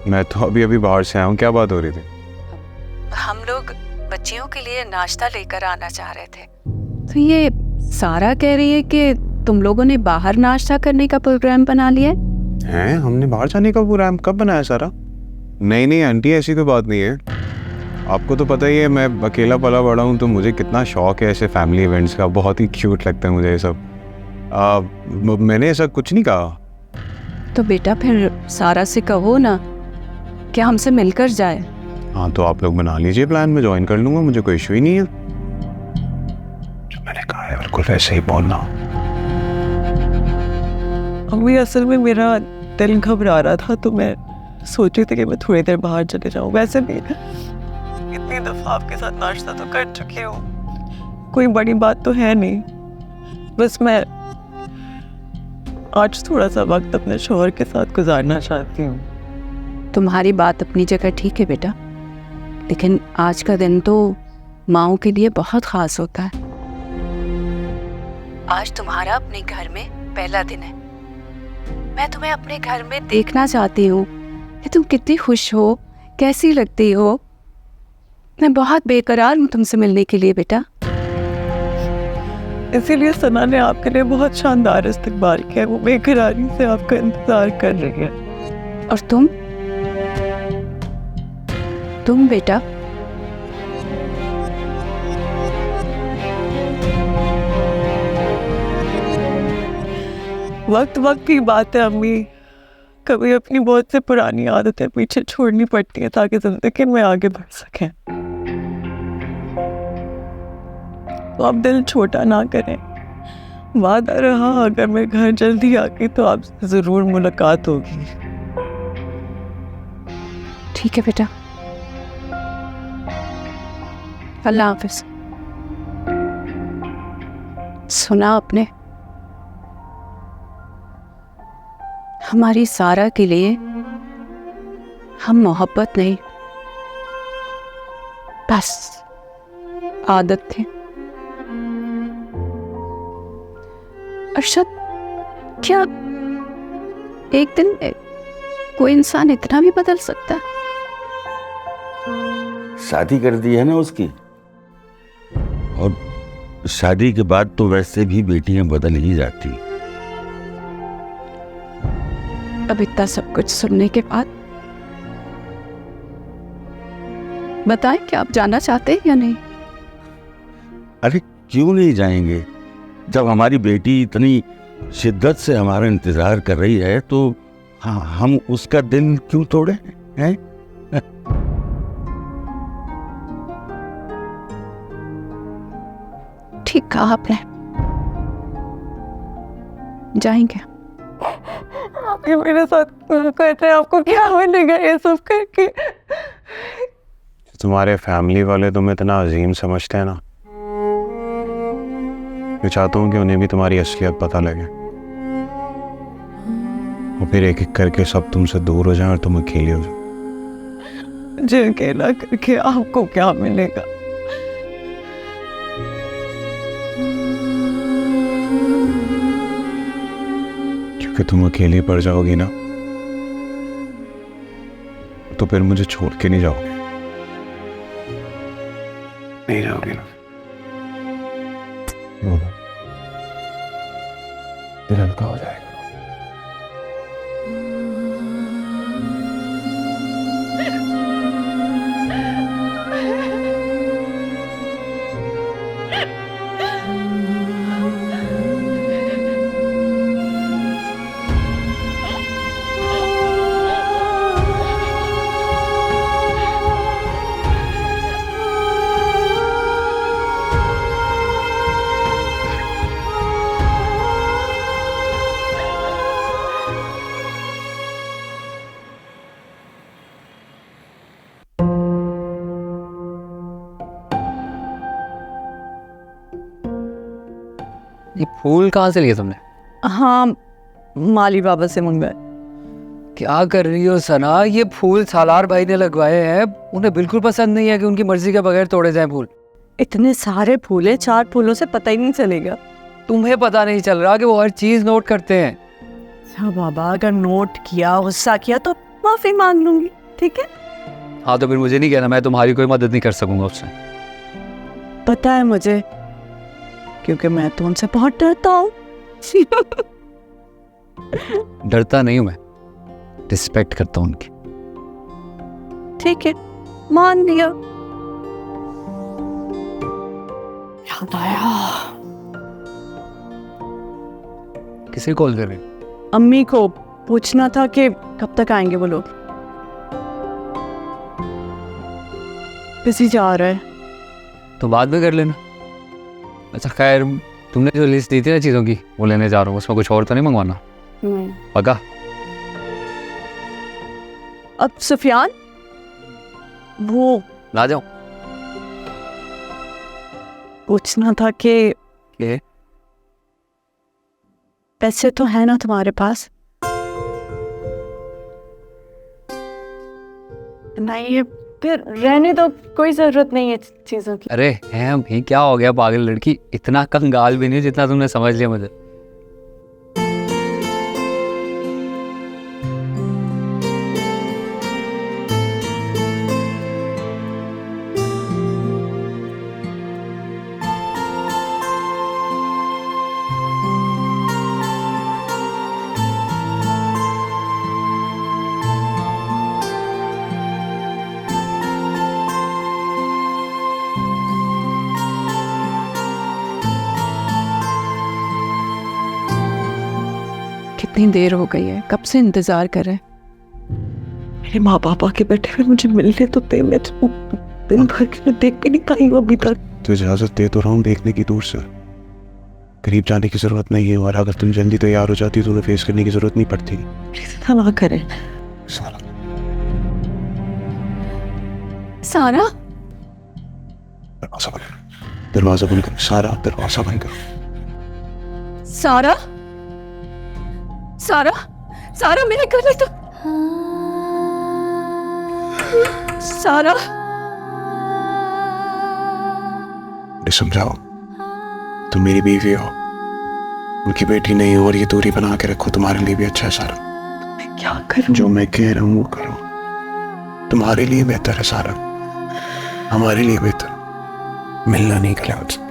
मैं तो अभी अभी बाहर से आया हूँ। क्या बात हो रही थी? हम लोग बच्चियों के लिए नाश्ता लेकर आना चाह रहे थे, तो ये सारा कह रही है कि तुम लोगों ने बाहर नाश्ता करने का प्रोग्राम बना लिया है? हमने बाहर जाने का प्रोग्राम कब बनाया सारा? नहीं नहीं आंटी, ऐसी कोई बात नहीं है। आपको तो पता ही है मैं अकेला पला बड़ा हूँ, तो मुझे कितना शौक है ऐसे फैमिली इवेंट्स का। बहुत ही क्यूट लगता है मुझे ये सब। मैंने ऐसा कुछ नहीं कहा। तो बेटा फिर सारा से कहो ना कि हमसे मिलकर जाए। हाँ तो आप लोग बना लीजिए प्लान, मैं ज्वाइन कर लूँगा, मुझे कोई इशू ही नहीं है। जो मैंने कहा है बिल्कुल वैसे ही बोलना। अम्मी असल में मेरा दिल घबरा रहा था, तो मैं सोच रही थी कि मैं थोड़ी देर बाहर चले जाऊँ। वैसे भी इतनी दफ़ा आपके साथ नाश्ता तो कर चुकी हूँ, कोई बड़ी बात तो है नहीं। बस मैं आज थोड़ा सा वक्त अपने शौहर के साथ गुजारना चाहती हूँ। तुम्हारी बात अपनी जगह ठीक है बेटा, लेकिन आज का दिन तो माँओं के लिए बहुत ख़ास होता है। आज तुम्हारा अपने घर में पहला दिन है। मैं तुम्हें अपने घर में देखना चाहती हूँ कि तुम कितनी खुश हो, कैसी लगती हो। मैं बहुत बेकरार हूँ तुमसे मिलने के लिए बेटा। इसीलिए सना ने आपके लिए बहुत शानदार इस्तकबाल किया है। वो बेकरारी से आपका इंतजार कर रही है। और तुम बेटा वक्त वक्त की बात है अम्मी, कभी अपनी बहुत से पुरानी आदतें पीछे छोड़नी पड़ती हैं ताकि जिंदगी में आगे बढ़ सकें। तो आप दिल छोटा ना करें। वादा रहा अगर मैं घर जल्दी आ गई तो आपसे जरूर मुलाकात होगी। ठीक है बेटा, अल्लाह हाफिज। सुना आपने, हमारी सारा के लिए हम मोहब्बत नहीं बस आदत थे। अरशद, क्या एक दिन कोई इंसान इतना भी बदल सकता है? शादी कर दी है ना उसकी, और शादी के बाद तो वैसे भी बेटियां बदल ही जाती। अब इतना सब कुछ सुनने के बाद बताएं कि आप जाना चाहते हैं या नहीं? अरे क्यों नहीं जाएंगे? जब हमारी बेटी इतनी शिद्दत से हमारा इंतजार कर रही है तो हाँ, हम उसका दिल क्यों तोड़े हैं? ठीक कहा आपने, जाएंगे। आप ये मेरे साथ कहते हैं, आपको क्या मिलेगा ये सब करके? तुम्हारे फैमिली वाले तुम्हें इतना अजीम समझते हैं ना, मैं चाहता हूँ कि उन्हें भी तुम्हारी असलियत पता लगे, और फिर एक एक करके सब तुमसे दूर हो जाएं और तुम अकेले हो जाओ। मुझे अकेला करके आपको क्या मिलेगा? क्योंकि तुम अकेली पड़ जाओगी ना, तो फिर मुझे छोड़ के नहीं जाओगे। नहीं जाओगी ना? बोलो, दिल हल्का हो जाएगा। ये फूल कहाँ से लिए तुमने? हाँ, माली बाबा से मंगवाए। क्या कर रही हो सना? ये फूल सालार भाई ने लगवाए हैं, उन्हें बिल्कुल पसंद नहीं है कि उनकी मर्जी के बगैर तोड़े जाएं फूल। इतने सारे फूल है, 4 फूलों से पता ही नहीं चलेगा। तुम्हें पता नहीं चल रहा कि वो हर चीज नोट करते हैं। अच्छा बाबा, अगर नोट किया, गुस्सा किया तो माफी मांग लूंगी, ठीक है? हाँ तो फिर मुझे नहीं कहना, मैं तुम्हारी कोई मदद नहीं कर सकूंगा उससे। पता है मुझे, क्योंकि मैं तो उनसे बहुत डरता हूँ। डरता नहीं हूँ मैं, रिस्पेक्ट करता हूँ उनकी। ठीक है, मान लिया। याद आया, किसे कॉल कर रहे हो? अम्मी को पूछना था कि कब तक आएंगे वो लोग। बिजी जा रहा है। तो बाद में कर लेना। अच्छा खैर, तुमने जो लिस्ट दी थी ना चीज़ों की, वो लेने जा रहा हूँ, उसमें कुछ और तो नहीं मंगवाना? नहीं। पक्का? अब सुफियान, वो ला जाऊँ? पूछना था कि ये पैसे तो है ना तुम्हारे पास? नहीं है, फिर रहने दो, कोई जरूरत नहीं है चीजों की। अरे हैं हम ही, क्या हो गया पागल लड़की, इतना कंगाल भी नहीं जितना तुमने समझ लिया मुझे। कितनी देर हो गई है, कब से इंतजार कर रहे हैं। मेरे माँ बाप आके बैठे हुए, मुझे मिलने तो दे। मैं तो दिन भर के देख भी नहीं पाई हूँ अभी तक। तो इजाजत दे तो रहा हूँ देखने की, दूर से। करीब जाने की जरूरत नहीं है, और अगर तुम जल्दी तैयार हो जाती तो तुम्हें फेस करने की जरूरत नहीं पड़ती। ऐसा ना करें। सारा सारा, दरवाजा बंद करो, दरवाजा बंद करो, सारा दरवाजा बंद करो। सारा, सारा, सारा मेरे गले तो, सारा। समझाओ, तुम मेरी बीवी हो, उनकी बेटी नहीं हो, और ये दूरी बना के रखो, तुम्हारे लिए भी अच्छा है सारा। मैं क्या करूं? जो मैं कह रहा हूँ वो करो, तुम्हारे लिए बेहतर है सारा, हमारे लिए बेहतर। मिलना नहीं कल मुझसे।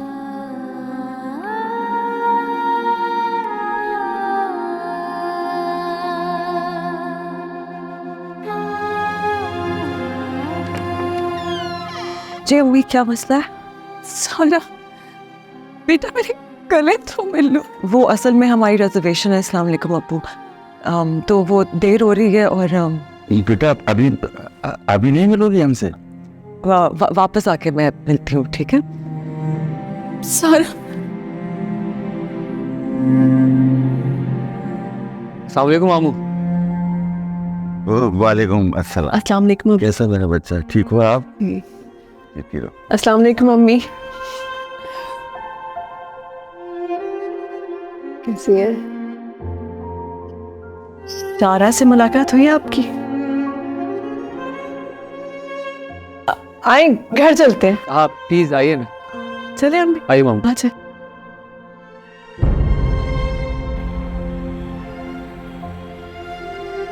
जी अम्मी, क्या मसला है? सारा बेटा, मेरे गले तो मिल लो। वो असल में हमारी रिजर्वेशन है। अस्सलाम वालेकुम अब्बू। तो वो देर हो रही है, और बेटा अभी अभी नहीं मिलोगी हमसे? वापस आके मैं मिलती हूँ, ठीक है? सारा, अस्सलाम वालेकुम मामू। वालेकुम अस्सलाम। अस्सलाम वालेकुम। कैसा मेरा बच्चा, ठीक हो आप? ठीक हो। अस्सलाम वालेकुम अम्मी। कैसी है? सारा से मुलाकात हुई आपकी? आए, घर चलते हैं। हाँ प्लीज आइए ना। चले अम्मी। आइए मामू। अच्छा।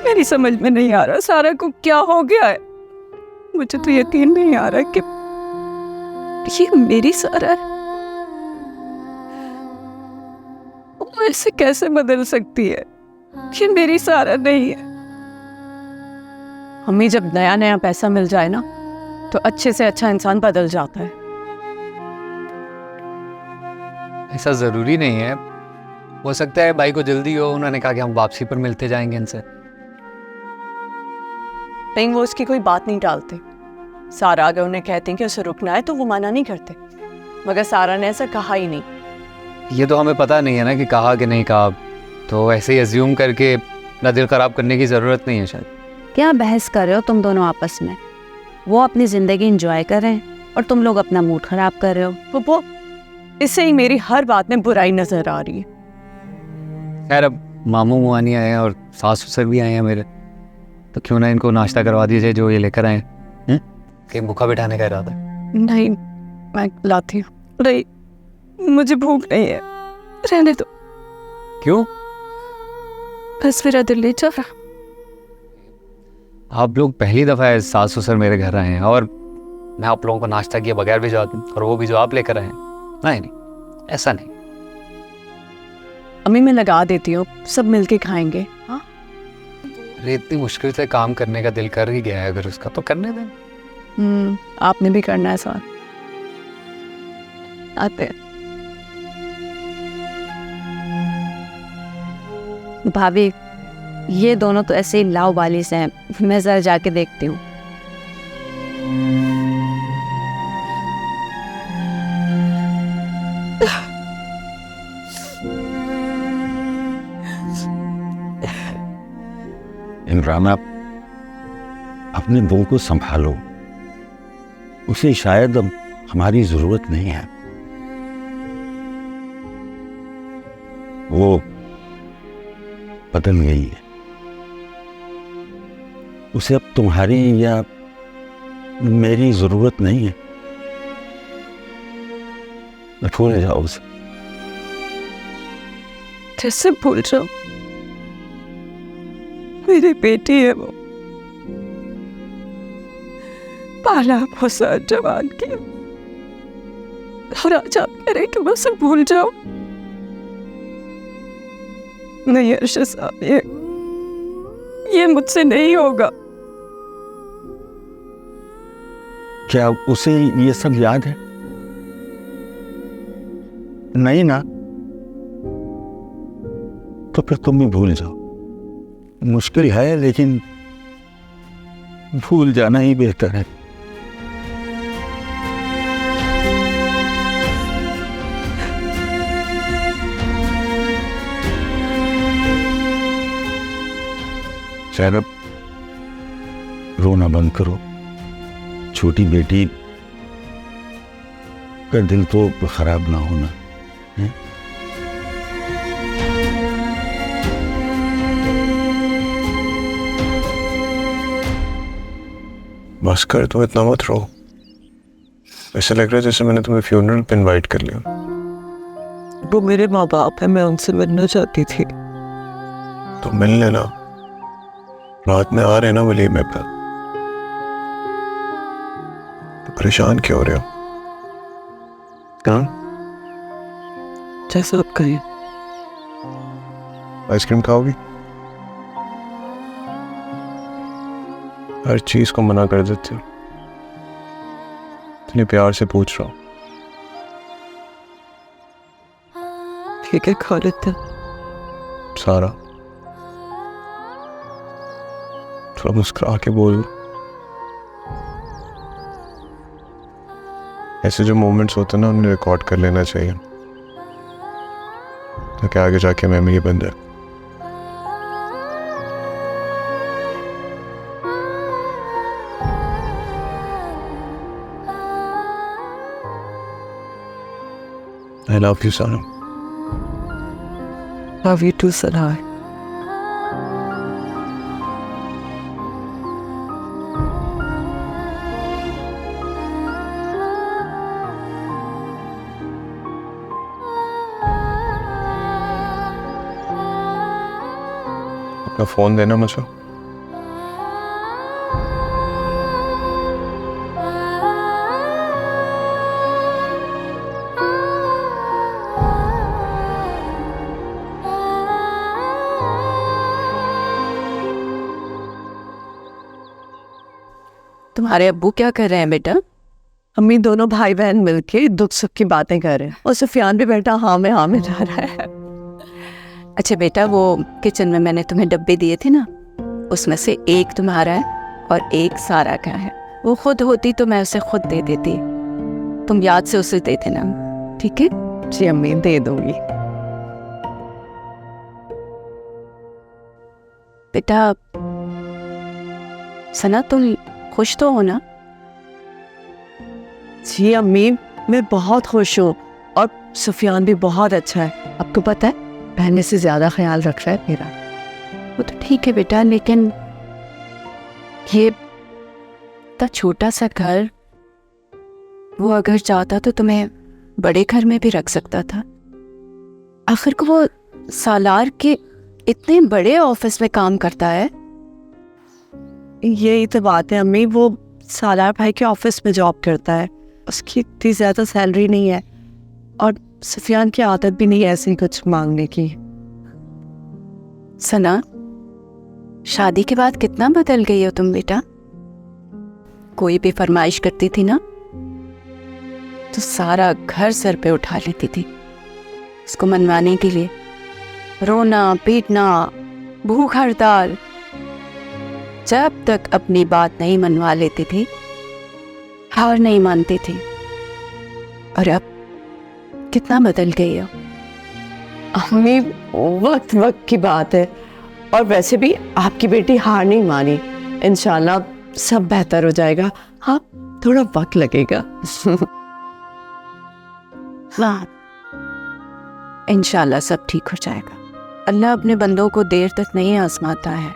मेरी समझ में नहीं आ रहा सारा को क्या हो गया है। मुझे तो यकीन नहीं आ रहा कि ये मेरी सारा है। वो ऐसे कैसे बदल सकती है? ये मेरी सारा नहीं है। अम्मी, जब नया नया पैसा मिल जाए ना, तो अच्छे से अच्छा इंसान बदल जाता है। ऐसा जरूरी नहीं है, हो सकता है भाई को जल्दी हो, उन्होंने कहा कि हम वापसी पर मिलते जाएंगे इनसे। नहीं, वो उसकी कोई बात नहीं टालते। सारा अगर उन्हें कहते हैं कि उसे रुकना है तो वो मना नहीं करते, मगर सारा ने ऐसा कहा ही नहीं। ये तो हमें पता नहीं है ना कि कहा कि नहीं कहा, तो ऐसे ही अज्यूम करके अपना दिल खराब करने की ज़रूरत नहीं है शायद। क्या बहस कर रहे हो तुम दोनों आपस में? वो अपनी ज़िंदगी एंजॉय कर रहे हैं और तुम लोग अपना मूड खराब कर रहे हो। वो इससे ही मेरी हर बात में बुराई नजर आ रही है। खैर अब मामू मुआनी आए हैं और सास ससुर भी आए हैं मेरे, तो क्यों ना इनको नाश्ता करवा दीजिए जो ये लेकर आए हैं। कहीं भूखा बिठाने का इरादा है? नहीं, मैं लाती हूँ। नहीं, मुझे भूख नहीं है, रहने दो। क्यों? बस मेरा दिल नहीं चाह रहा। आप लोग पहली दफ़ा है सास ससुर मेरे घर आए हैं और मैं आप लोगों को नाश्ता किए बगैर भी जाता हूँ, और वो भी जो आप लेकर आए हैं। नहीं, ऐसा नहीं। अम्मी मैं लगा देती हूँ, सब मिलके खाएंगे। हाँ अरे इतनी मुश्किल से काम करने का दिल कर ही गया है अगर उसका, तो करने दें। आपने भी करना है साथ। आते हैं। भाभी ये दोनों तो ऐसे ही लाव बालिश हैं, मैं जरा जाके देखती हूँ। इमरान, आप अपने बहू को संभालो, उसे शायद अब हमारी जरूरत नहीं है। वो बदल गई है, उसे अब तुम्हारी या मेरी जरूरत नहीं है। भूल जाओ उसे। कैसे भूल जाओ? मेरी बेटी है वो, पाला पोसा जवान किया, और आज आप कह रहे कि मैं उसे भूल जाऊं? नहीं अर्शद साहब, ये मुझसे नहीं होगा। क्या उसे ये सब याद है? नहीं ना, तो फिर तुम भी भूल जाओ। मुश्किल है लेकिन भूल जाना ही बेहतर है। शैरब, रोना बंद करो। छोटी बेटी का दिल तो खराब ना होना है। बस कर, तुम इतना मत रो। ऐसा लग रहा है जैसे मैंने तुम्हें फ्यूनरल पे इनवाइट कर लिया। वो मेरे माँ बाप है, मैं उनसे मिलना चाहती थी। तो मिल लेना, रात में आ रहे ना वलीमे पर। तो परेशान क्यों हो रहे हो? कहाँ? जैसा आप कहें। आइसक्रीम खाओगी? हर चीज को मना कर देते हो। इतने प्यार से पूछ रहा हूँ। ठीक है, खा लेते हैं। सारा, थोड़ा मुस्कुरा के बोल। ऐसे जो मोमेंट्स होते हैं ना, उन्हें रिकॉर्ड कर लेना चाहिए ताकि आगे जाके मेमोरी बन जाए। I love you, Sana. Love you too, Sanai. अपना फोन देना मुझे। तुम्हारे अब्बू क्या कर रहे हैं बेटा? अम्मी दोनों भाई बहन मिलके दुख सुख की बातें कर रहे हैं, और सुफियान भी बैठा हाँ में जा रहा है। अच्छा बेटा, वो किचन में मैंने तुम्हें डब्बे दिए थे ना, उसमें से एक तुम्हारा है और एक सारा का है। वो खुद होती तो मैं उसे खुद दे देती, तुम याद से उसे दे देना, ठीक है? जी अम्मी, दे दूंगी। बेटा सना, तुम खुश तो हो ना? जी अम्मी, मैं बहुत खुश हूँ, और सुफियान भी बहुत अच्छा है। आपको पता है, पहले से ज्यादा ख्याल रख रहा है मेरा। वो तो ठीक है बेटा, लेकिन ये इतना छोटा सा घर, वो अगर चाहता तो तुम्हें बड़े घर में भी रख सकता था। आखिर को वो सालार के इतने बड़े ऑफिस में काम करता है। यही तो बात है अम्मी, वो सालार भाई के ऑफिस में जॉब करता है, उसकी इतनी ज़्यादा सैलरी नहीं है और सुफियान की आदत भी नहीं है ऐसे कुछ मांगने की। सना, शादी के बाद कितना बदल गई हो तुम बेटा। कोई भी फरमाइश करती थी ना तो सारा घर सर पे उठा लेती थी उसको मनवाने के लिए। रोना पीटना, भूख हड़ताल, जब तक अपनी बात नहीं मनवा लेती थी हार नहीं मानती थी। और अब कितना बदल गई हो। अम्मी वक्त वक्त की बात है, और वैसे भी आपकी बेटी हार नहीं मानी, इंशाल्लाह सब बेहतर हो जाएगा। हाँ, थोड़ा वक्त लगेगा। हाँ, इंशाल्लाह सब ठीक हो जाएगा। अल्लाह अपने बंदों को देर तक नहीं आजमाता है।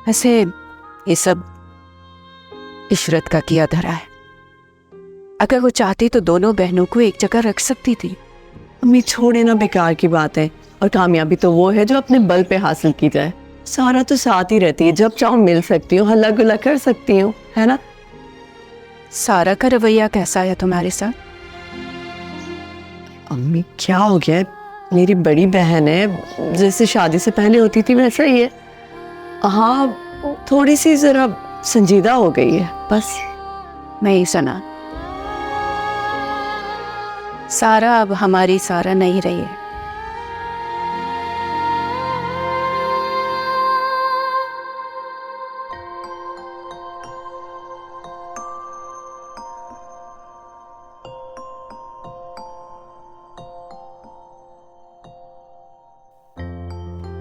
वैसे ये सब इशरत का किया धरा है। अगर वो चाहती तो दोनों बहनों को एक जगह रख सकती थी। अम्मी छोड़े ना, बेकार की बात है, और कामयाबी तो वो है जो अपने बल पे हासिल की जाए। सारा तो साथ ही रहती है, जब चाहो मिल सकती हूँ, हल्ला गुल्ला कर सकती हूँ, है ना। सारा का रवैया कैसा है तुम्हारे साथ? अम्मी क्या हो गया है? मेरी बड़ी बहन है, जैसे शादी से पहले होती थी वैसा ही है। हाँ, थोड़ी सी जरा संजीदा हो गई है बस। नहीं सना, सारा अब हमारी सारा नहीं रही है।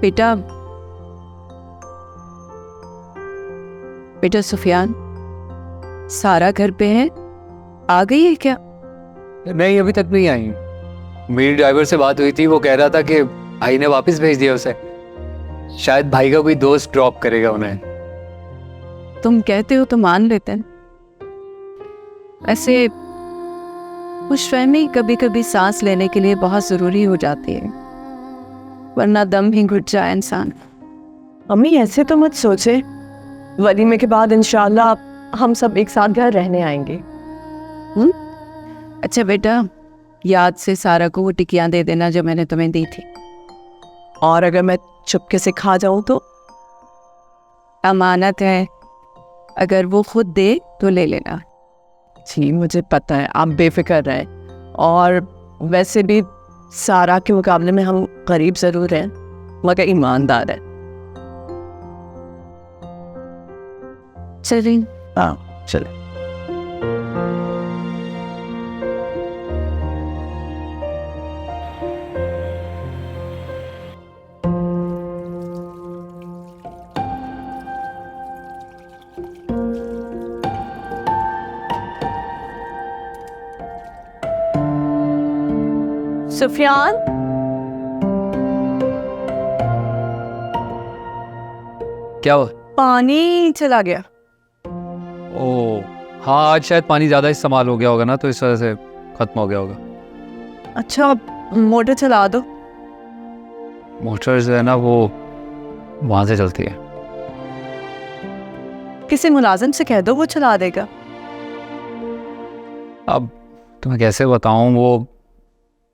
बेटा, बेटा सुफियान, सारा घर पे है? आ गई है क्या? नहीं, अभी तक नहीं आई। मेरी ड्राइवर से बात हुई थी, वो कह रहा था कि भाई ने वापस भेज दिया उसे। शायद भाई का कोई दोस्त ड्रॉप करेगा उन्हें। तुम कहते हो तो मान लेते हैं। ऐसे खुशफहमी कभी कभी सांस लेने के लिए बहुत जरूरी हो जाती है, वरना दम ही घुट जाए इंसान। अम्मी ऐसे तो मत सोचे, वलीमे के बाद इंशाल्लाह हम सब एक साथ घर रहने आएंगे। अच्छा बेटा, याद से सारा को वो टिकियां दे देना जो मैंने तुम्हें दी थी। और अगर मैं चुपके से खा जाऊं तो? अमानत है, अगर वो खुद दे तो ले लेना। जी मुझे पता है, आप बेफिक्र रहें। और वैसे भी सारा के मुकाबले में हम गरीब ज़रूर हैं, मगर ईमानदार है। चलिए। हाँ चले। सुफियान, क्या हुआ? पानी चला गया। ओ हाँ, आज शायद पानी ज़्यादा इस्तेमाल हो गया होगा ना, तो इस वजह से ख़त्म हो गया होगा। अच्छा, मोटर चला दो। मोटर जो है ना वो वहाँ से चलती है। किसी मुलाजिम से कह दो, वो चला देगा। अब तुम्हें कैसे बताऊँ, वो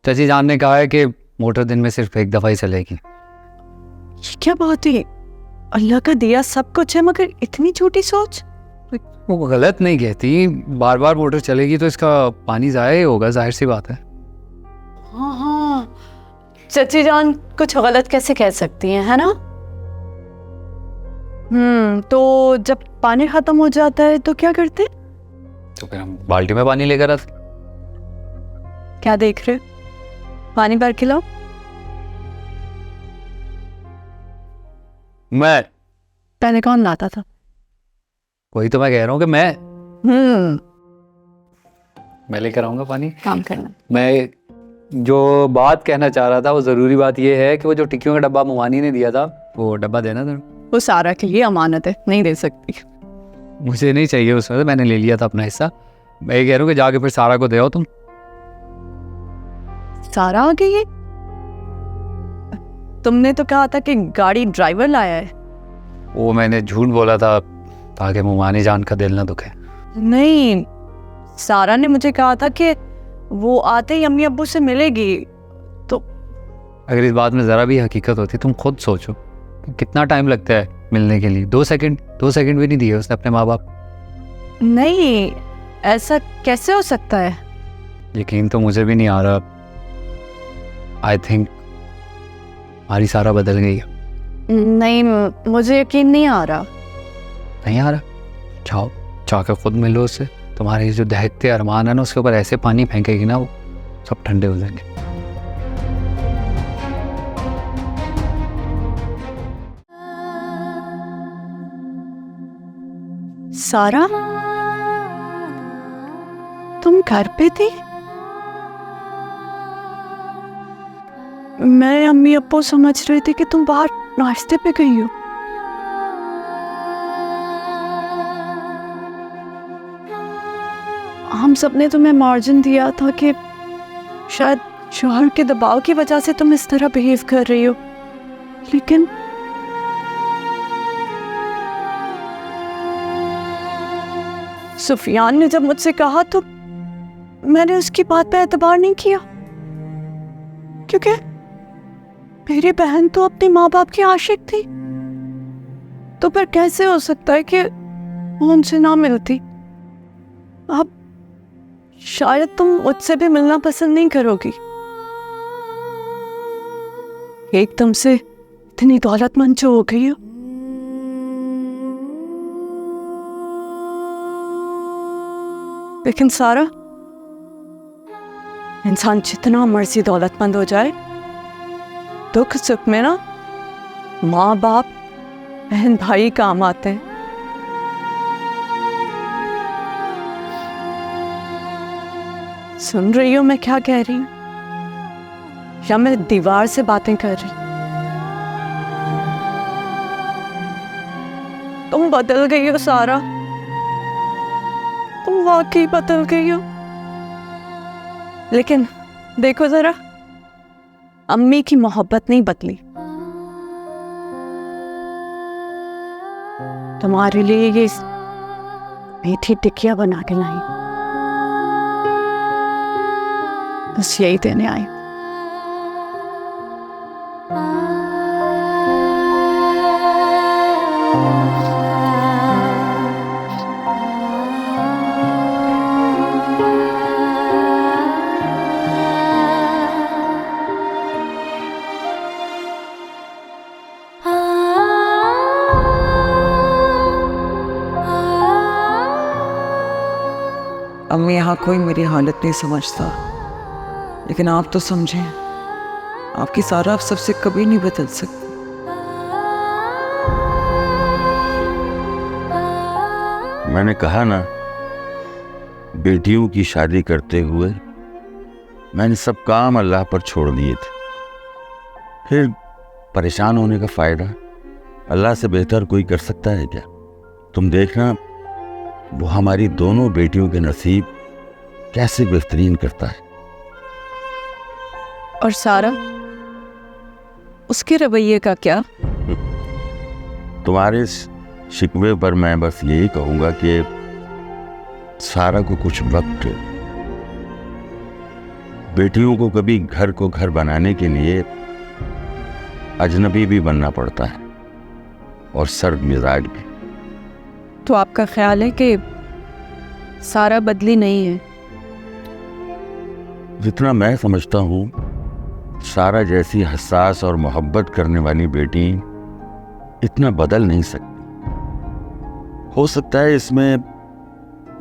चाची जान ने कहा है कि मोटर दिन में सिर्फ एक दफ़ा ही चलेगी। ये क्या बात है? अल्लाह का दिया सब कुछ है, मगर इतनी छोटी सोच। वो गलत नहीं कहती, बार बार मोटर चलेगी तो इसका पानी ज़ाया ही होगा, जाहिर सी बात है। हाँ हाँ, चची जान कुछ गलत कैसे कह सकती हैं, है ना। तो जब पानी खत्म हो जाता है तो क्या करते? तो फिर हम बाल्टी में पानी लेकर आते। क्या देख रहे हो? पानी भर के लाओ। मैं पहले कौन लाता था? वही तो मैं कह रहा हूँ कि मैं लेकर आऊँगा पानी। काम करना। मैं जो बात कहना चाह रहा था, वो ज़रूरी बात ये है कि वो जो टिक्कियों का डब्बा मुमानी ने दिया था, वो डब्बा देना था। वो सारा के लिए अमानत है, नहीं दे सकती। मुझे नहीं चाहिए उसमें से, मैंने ले लिया था अपना हिस्सा। मैं ये कह रहा हूँ कि जाके फिर सारा को दे आओ तुम। सारा आ गई है? तुमने तो कहा था कि गाड़ी ड्राइवर लाया है। वो मैंने झूठ बोला था, ताकि मुमानी जान का दिल ना दुखे। नहीं, सारा ने मुझे कहा था कि वो आते ही अम्मी अब्बू से मिलेगी। तो अगर इस बात में ज़रा भी हकीकत होती, तुम खुद सोचो कितना टाइम लगता है मिलने के लिए। 2 सेकंड भी नहीं दिए उसने अपने माँ बाप। नहीं, ऐसा कैसे हो सकता है? यकीन तो मुझे भी नहीं आ रहा। आई थिंक हमारी सारा बदल गई है। नहीं, मुझे यकीन नहीं आ रहा। नहीं आ रहा? जाओ जाकर खुद मिलो उससे। तुम्हारे जो दहकते अरमान है ना, उसके ऊपर ऐसे पानी फेंकेगी ना, वो सब ठंडे हो जाएंगे। सारा, तुम घर पे थी? मैं अम्मी अब्बू समझ रहे थे कि तुम बाहर नाश्ते पे गई हो। हम सबने तुम्हें मार्जिन दिया था कि शायद शोहर के दबाव की वजह से तुम इस तरह बिहेव कर रही हो, लेकिन सुफियान ने जब मुझसे कहा तो मैंने उसकी बात पे एतबार नहीं किया, क्योंकि मेरी बहन तो अपने माँ बाप की आशिक थी। तो फिर कैसे हो सकता है कि वो उनसे ना मिलती? अब शायद तुम मुझसे भी मिलना पसंद नहीं करोगी। एकदम से इतनी दौलतमंद जो हो गई हो। लेकिन सारा, इंसान जितना मर्जी दौलतमंद हो जाए, दुख सुख में ना माँ बाप बहन भाई काम आते हैं। सुन रही हो मैं क्या कह रही हूँ, या मैं दीवार से बातें कर रही? तुम बदल गई हो सारा, तुम वाकई बदल गई हो। लेकिन देखो जरा, अम्मी की मोहब्बत नहीं बदली। तुम्हारे लिए ये मीठी टिकिया बना के लाई, बस यही देने आई। अम्मी, यहाँ कोई मेरी हालत नहीं समझता, लेकिन आप तो समझें। आपकी सारा आप सबसे कभी नहीं बदल सकती। मैंने कहा ना, बेटियों की शादी करते हुए मैंने सब काम अल्लाह पर छोड़ दिए थे। फिर परेशान होने का फायदा? अल्लाह से बेहतर कोई कर सकता है क्या? तुम देखना, वो हमारी दोनों बेटियों के नसीब कैसे बेहतरीन करता है। और सारा, उसके रवैये का क्या? तुम्हारे इस शिकवे पर मैं बस यही कहूंगा कि सारा को कुछ वक्त बेटियों को कभी घर को घर बनाने के लिए अजनबी भी बनना पड़ता है, और सर्द मिजाज भी। तो आपका ख्याल है कि सारा बदली नहीं है? जितना मैं समझता हूँ, सारा जैसी हसास और मोहब्बत करने वाली बेटी इतना बदल नहीं सकती। हो सकता है इसमें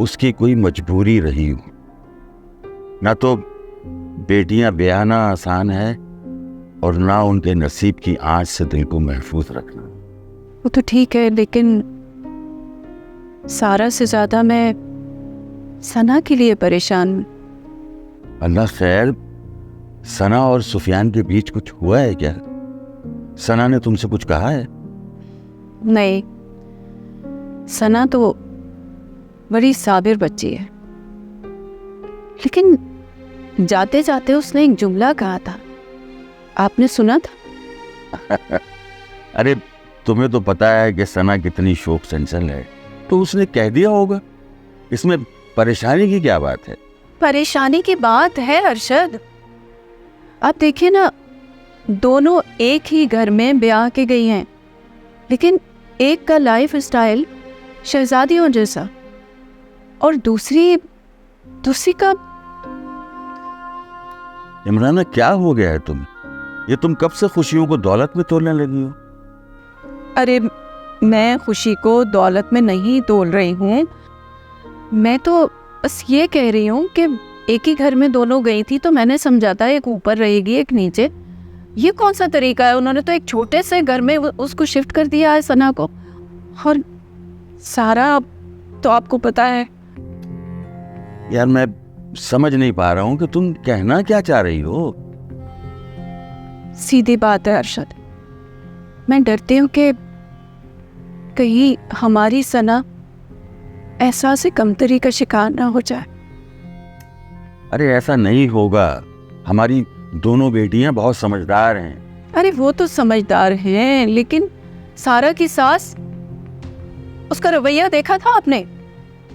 उसकी कोई मजबूरी रही हो। ना तो बेटियां ब्याहना आसान है, और ना उनके नसीब की आंच से दिल को महफूज रखना। वो तो ठीक है, लेकिन सारा से ज्यादा मैं सना के लिए परेशान हूँ। अल्लाह खैर, सना और सुफियान के बीच कुछ हुआ है क्या? सना ने तुमसे कुछ कहा है? नहीं, सना तो बड़ी साबिर बच्ची है, लेकिन जाते जाते उसने एक जुमला कहा था, आपने सुना था? अरे, तुम्हें तो पता है कि सना कितनी शोक चंचल है। तो उसने कह दिया होगा, इसमें परेशानी की क्या बात है? परेशानी की बात है अरशद। आप देखिए ना, दोनों एक ही घर में ब्याह के गई हैं, लेकिन एक का लाइफ स्टाइल शहजादियों जैसा और दूसरी का। इमराना, क्या हो गया है तुम्हें? ये तुम कब से खुशियों को दौलत में तोलने लगी हो? अरे मैं खुशी को दौलत में नहीं तोल रही हूँ, मैं तो बस ये कह रही हूँ कि एक ही घर में दोनों गई थी तो मैंने समझा था एक ऊपर रहेगी एक नीचे। ये कौन सा तरीका है? उन्होंने तो एक छोटे से घर में उसको शिफ्ट कर दिया है, सना को। और सारा तो आपको पता है। यार, मैं समझ नहीं पा रहा हूँ कि तुम कहना क्या चाह रही हो। सीधी बात है अरशद, मैं डरती हूँ कि कहीं हमारी सना एहसास कमतरी का शिकार ना हो जाए। अरे ऐसा नहीं होगा, हमारी दोनों बेटियां बहुत समझदार हैं। अरे वो तो समझदार हैं, लेकिन सारा की सास, उसका रवैया देखा था आपने?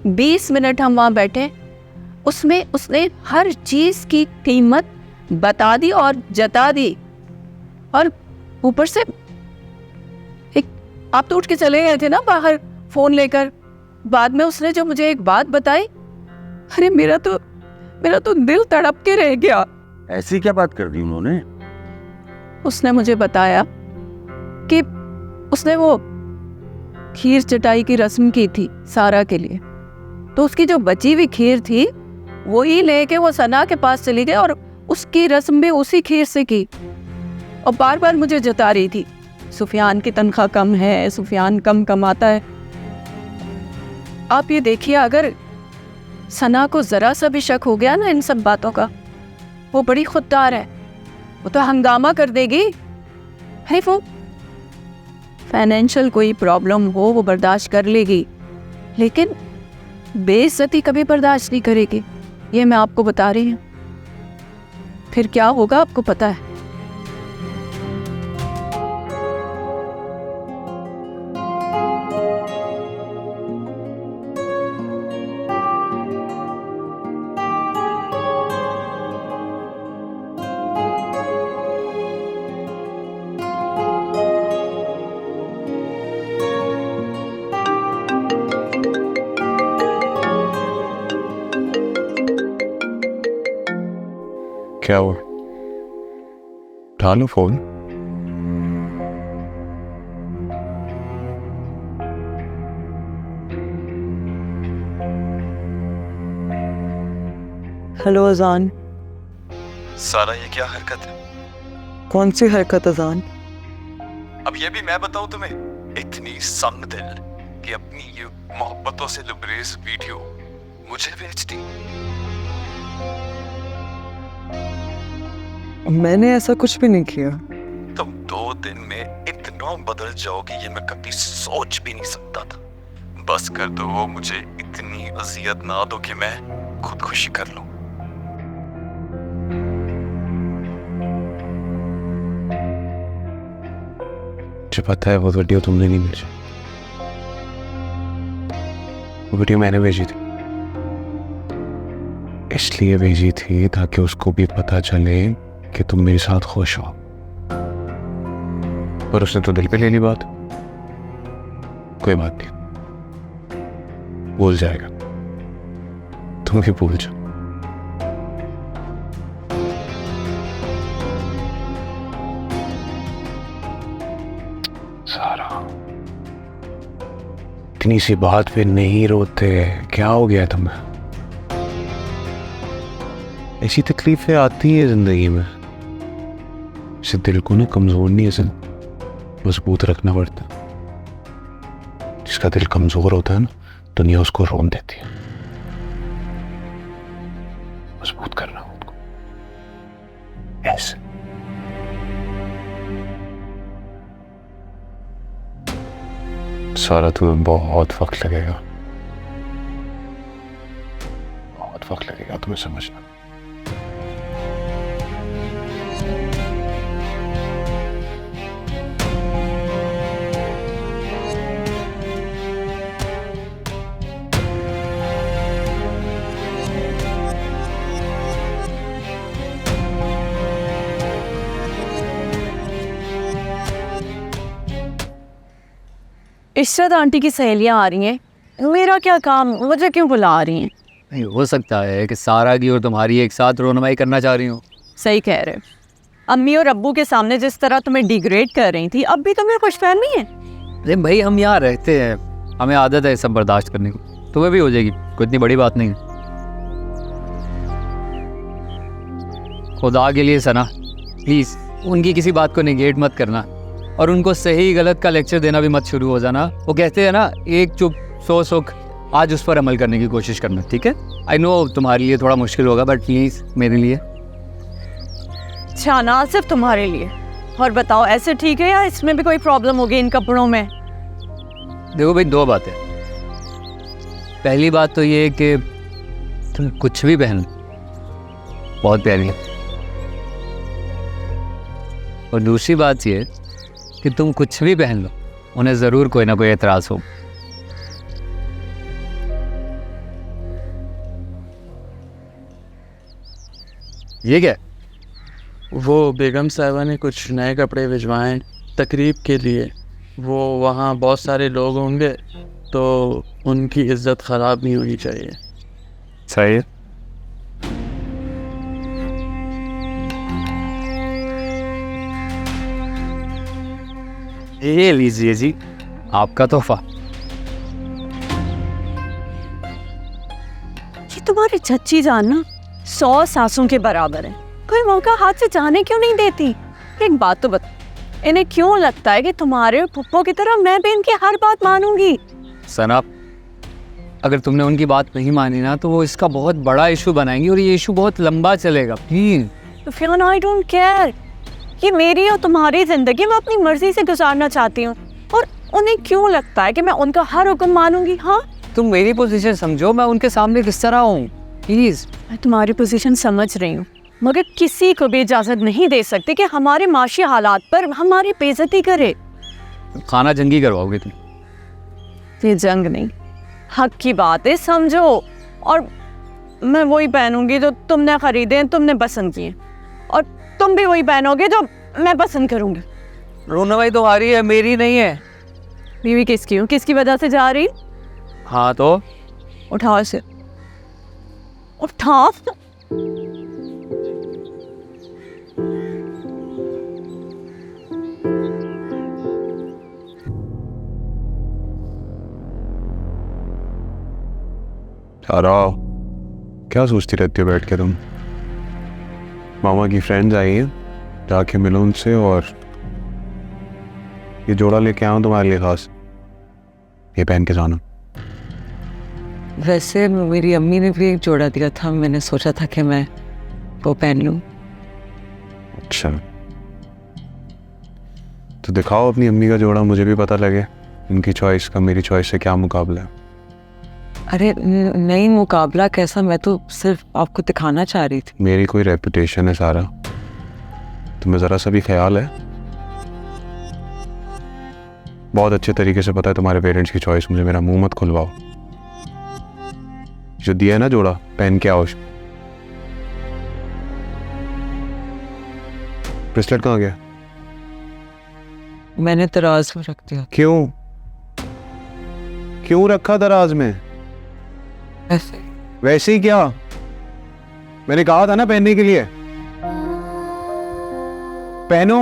20 मिनट हम वहां बैठे, उसमें उसने हर चीज की कीमत बता दी और जता दी। और ऊपर से आप तो उठ के चले गए थे ना बाहर फोन लेकर। बाद में उसने जो मुझे एक बात बताई, अरे मेरा तो दिल तड़प के रह गया। ऐसी क्या बात कर दी उन्होंने? उसने मुझे बताया कि उसने वो खीर चटाई की रस्म की थी सारा के लिए, तो उसकी जो बची हुई खीर थी वो ही लेके वो सना के पास चली गई और उसकी रस्म भी उसी खीर से की। और बार बार मुझे जता रही थी, सुफियान की तनख्वाह कम है, सुफियान कम कमाता है। आप ये देखिए, अगर सना को जरा सा भी शक हो गया ना इन सब बातों का, वो बड़ी खुददार है, वो तो हंगामा कर देगी। है वो फाइनेंशियल कोई प्रॉब्लम हो वो बर्दाश्त कर लेगी, लेकिन बेइज्जती कभी बर्दाश्त नहीं करेगी। ये मैं आपको बता रही हूँ। फिर क्या होगा आपको पता है। क्या हुआ? उठा लो फोन। हेलो अजान। सारा, ये क्या हरकत है? कौन सी हरकत अजान? अब ये भी मैं बताऊं तुम्हें? इतनी संग दिल कि अपनी ये मोहब्बतों से लबरेज वीडियो मुझे भेज दी। मैंने ऐसा कुछ भी नहीं किया। तुम 2 दिन में इतना बदल जाओगे ये मैं कभी सोच भी नहीं सकता था। बस कर दो, वो मुझे इतनी अजियत ना दो कि मैं खुदकुशी कर लूं। मुझे पता है वो वीडियो तुमने नहीं भेजी, वो वीडियो मैंने भेजी थी। इसलिए भेजी थी ताकि उसको भी पता चले कि तुम मेरे साथ खुश हो। पर उसने तो दिल पे ले ली बात। कोई बात नहीं, भूल जाएगा, तुम भी भूल जाओ। सारा, इतनी सी बात पे नहीं रोते, क्या हो गया तुम्हें? ऐसी तकलीफें आती हैं जिंदगी में, इसे दिल को ना कमजोर नहीं, इसे मजबूत रखना पड़ता है। जिसका दिल कमजोर होता है ना, दुनिया उसको रोन देती है। मजबूत करना उसको ऐसे। सारा तुम्हें बहुत वक्त लगेगा, बहुत वक्त लगेगा तुम्हें समझना। इशरत आंटी की सहेलियां आ रही हैं, मेरा क्या काम, मुझे क्यों बुला रही हैं? नहीं हो सकता है कि सारा की और तुम्हारी एक साथ रोनमाई करना चाह रही हो। सही कह रहे हो। अम्मी और अब्बू के सामने जिस तरह तुम्हें डिग्रेड कर रही थी, अब भी तुम्हें खुशफहमी है? अरे भाई हम यहाँ रहते हैं, हमें आदत है सब बर्दाश्त करने को, तुम्हें भी हो जाएगी, कोई इतनी बड़ी बात नहीं है। खुदा के लिए सना प्लीज़ उनकी किसी बात को निगेट मत करना और उनको सही गलत का लेक्चर देना भी मत शुरू हो जाना। वो कहते हैं ना, एक चुप सौ सुख, आज उस पर अमल करने की कोशिश करना, ठीक है? आई नो तुम्हारे लिए थोड़ा मुश्किल होगा, बट प्लीज़ मेरे लिए। अच्छा ना, सिर्फ तुम्हारे लिए। और बताओ, ऐसे ठीक है या इसमें भी कोई प्रॉब्लम होगी इन कपड़ों में? देखो भाई, दो बातें। पहली बात तो ये है कि तुम कुछ भी पहन बहुत प्यारी है, और दूसरी बात ये कि तुम कुछ भी पहन लो, उन्हें ज़रूर कोई ना कोई एतराज़ हो। ये क्या? वो बेगम साहिबा ने कुछ नए कपड़े भिजवाए तकरीब के लिए। वो वहाँ बहुत सारे लोग होंगे तो उनकी इज्जत ख़राब नहीं होनी चाहिए। सही है। ये लीजिए जी, आपका तोहफा। ये तुम्हारी चच्ची जान ना 100 सासों के बराबर है, कोई मौका हाथ से जाने क्यों नहीं देती? एक बात तो बता, इन्हें क्यों लगता है कि तुम्हारे और पुप्पो की तरह मैं भी इनकी हर बात मानूंगी? सना, अगर तुमने उनकी बात नहीं मानी ना तो वो इसका बहुत बड़ा इशू बनाएंगी और ये इशू बहुत लंबा चलेगा। Please Fiona, I don't care. ये मेरी और तुम्हारी जिंदगी मैं अपनी मर्जी से गुजारना चाहती हूँ, और उन्हें क्यों लगता है कि मैं उनका हर हुक्म मानूंगी? हाँ, तुम मेरी पोजीशन समझो, मैं उनके सामने किस तरह हूँ। प्लीज। मैं तुम्हारी पोजीशन समझ रही हूँ, मगर किसी को भी इजाजत नहीं दे सकती कि हमारे माशी हालात पर हमारी बेइज्जती करे। खाना जंगी करवाओगे तुम? ये जंग नहीं, हक की बात है, समझो। और मैं वही पहनूंगी जो तुमने खरीदे, तुमने पसंद किए, और तुम भी वही पहनोगे जो मैं पसंद करूंगी। रोनवाई तुम्हारी है, मेरी नहीं है। बीवी किसकी हूँ? किसकी वजह से जा रही? हाँ तो उठाओ इसे, उठाओ। सारा, क्या सोचती रहती हो बैठ के तुम? मामा की फ्रेंड्स आई हैं, जाके मिलो उनसे, और ये जोड़ा लेके आऊँ तुम्हारे लिए खास, ये पहन के जाना। वैसे मेरी अम्मी ने भी एक जोड़ा दिया था, मैंने सोचा था कि मैं वो पहन लूं। अच्छा, तो दिखाओ अपनी अम्मी का जोड़ा, मुझे भी पता लगे उनकी चॉइस का मेरी चॉइस से क्या मुकाबला है। अरे नहीं, मुकाबला कैसा, मैं तो सिर्फ आपको दिखाना चाह रही थी। मेरी कोई रेपुटेशन है सारा, तुम्हें ज़रा सा भी ख्याल है? बहुत अच्छे तरीके से पता है तुम्हारे पेरेंट्स की चॉइस, मुझे मेरा मुंह मत खुलवाओ। जो दिया है ना जोड़ा, पहन के आओ। ब्रेसलेट कहाँ गया? मैंने दराज में रख दिया। क्यों क्यों रखा दराज में? ऐसे वैसे ही क्या? मैंने कहा था ना पहनने के लिए, पहनो।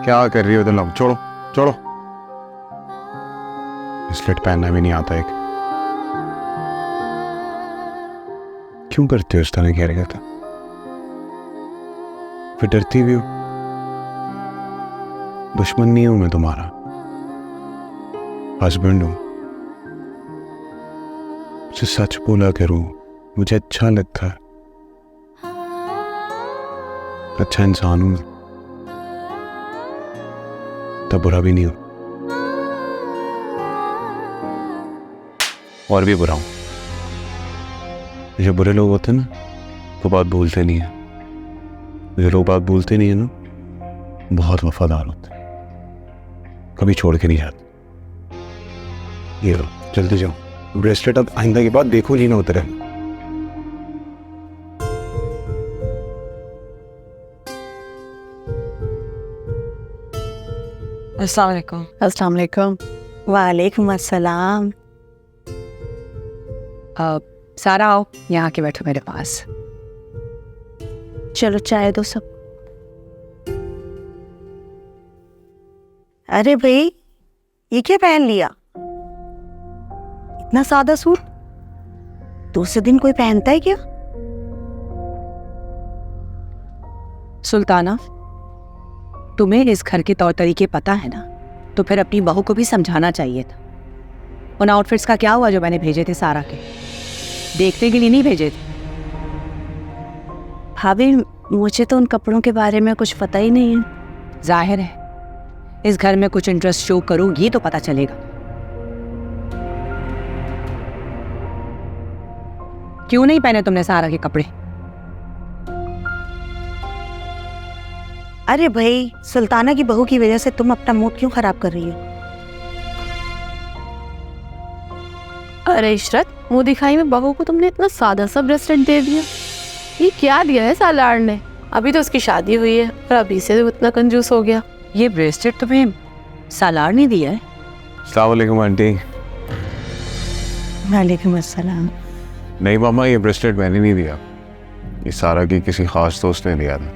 क्या कर रही हो? तो लो, छोड़ो छोड़ो। ब्रेसलेट पहनना भी नहीं आता एक। क्यों करते हो इस तरह की हरकत? फिर डरती भी हो। दुश्मन नहीं हूं मैं तुम्हारा, हस्बैंड हूं। मुझे सच बोला करूं, मुझे अच्छा लगता है, अच्छा इंसान हूं, तब बुरा भी नहीं हूं, और भी बुरा हूं। जो बुरे लोग होते हैं ना, वो बात भूलते नहीं है। जो लोग बात भूलते नहीं है ना, बहुत वफादार होते हैं, कभी छोड़ के नहीं जाते। ये लो जल्दी जाओ, ब्रेसलेट अब आइंदा के बाद देखो जी ना उतरे। अस्सलाम वालेकुम। अस्सलाम वालेकुम। वालेकुम अस्सलाम। सारा आओ यहाँ के बैठो मेरे पास। चलो चाय दो सब। अरे भाई ये क्या पहन लिया? इतना सादा सूट दूसरे दिन कोई पहनता है क्या? सुल्ताना, तुम्हें इस घर के तौर तरीके पता है ना, तो फिर अपनी बहू को भी समझाना चाहिए था। उन आउटफिट्स का क्या हुआ जो मैंने भेजे थे सारा के? देखने के लिए नहीं भेजे थे। भाभी मुझे तो उन कपड़ों के बारे में कुछ पता ही नहीं है। जाहिर है इस घर में कुछ इंटरेस्ट शो करोगी तो पता चलेगा। क्यों नहीं पहने तुमने सारा के कपड़े? अरे भाई सुल्ताना की बहू की वजह से तुम अपना मूड क्यों खराब कर रही हो? अरे इशरत, मुंह दिखाई में बहू को तुमने इतना सादा सा ब्रेसलेट दे दिया। ये क्या दिया है सालार ने? अभी तो उसकी शादी हुई है और अभी से तो इतना कंजूस हो गया। ये ब्रेसलेट तुम्हें सालार ने दिया है? अस्सलाम वालेकुम आंटी। वालेकुम अस्सलाम। नहीं मामा, ये ब्रेसलेट मैंने नहीं दिया, ये सारा की किसी खास दोस्त ने दिया था।